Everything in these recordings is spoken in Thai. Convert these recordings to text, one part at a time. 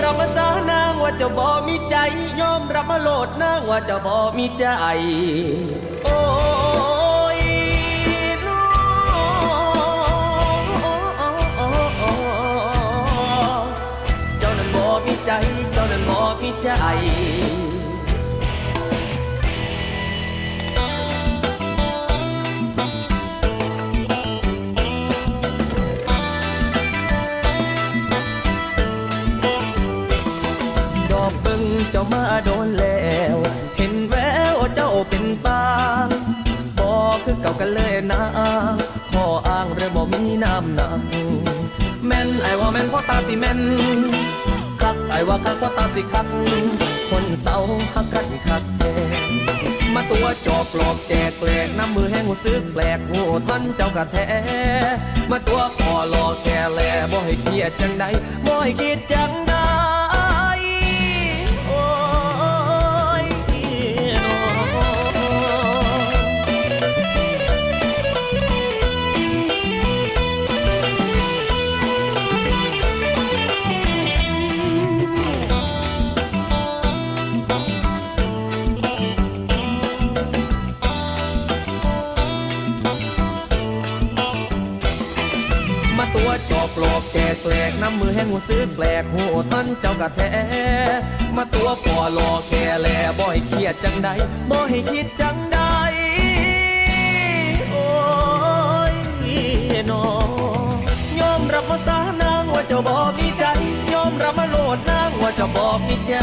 รับมาสานางว่าเจ้าบ่มีใจยอมรับมาโลดนางว่าเจ้าบ่มีใจโอ้ยน้องเจ้านั้นบ่มีใจเจ้านั้นบ่มีใจเจ้ามาโดนแล้วเห็นแววเจ้าเป็นปางบอกคือเก่ากันเลยนะขออ้างเรื่องบ่มีน้ำหนักแม่นไอ้ว่าแม่นพ่อตาสิแม่นคักไอ้ว่าคักพ่อตาสิคักคนเศร้าฮักกันคักแท้มาตัวจอบปลอบแจกแปลกน้ำมือแห้งหูซึกแปลกหูทันเจ้ากะแท้มาตัวขอรอแก่แลบ่ให้เครียดจังใดบ่ให้คิดจังใดตัวจอบปลอกแจกแปลกน้ำมือแห้งหูซึกแปลกหูทันเจ้ากะแท้มาตัวปอรอแก่แลบ่ให้เครียดจังใดบ่ให้คิดจังใดโอ้ยน้องยอมรับมาสานางว่าเจ้าบ่มีใจยอมรับมาโลดนางว่าเจ้าบ่มีใจ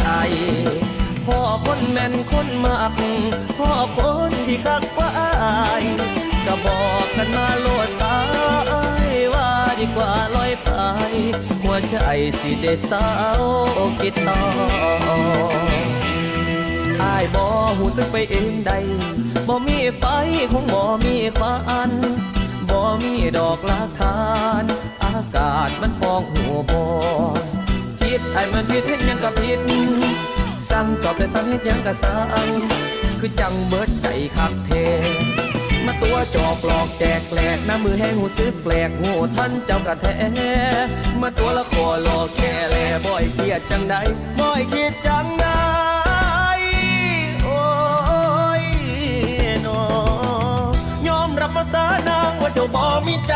พ่อคนแม่นคนมักพ่อคนที่คักว่าอายก็บอกกันมาโลดสายว่าดีกว่าลอยไปหัวใจสิได้เศร้าคิดต่ออายบ่หูสึกไปเองใดบ่มีไฟคงบ่มีควันบ่มีดอกลากทานอากาศมันฟองหัวบ่คิดไอ้มันผิดเห็นยังกับผิดสั่งจอบแต่สั่งเฮ็ดยังกับสั่งคือจังเบิดใจคักเทมาตัวจอบปลอกแจกแปลกน้ำมือแห้งหูซึกแปลกหูทันเจ้ากะแท้มาตัวละครรอแค่แลบ่อยเครียดจังใดบ่อยคิดจังใดโอ้ยน้องยอมรับมาสานางว่าเจ้าบ่มีใจ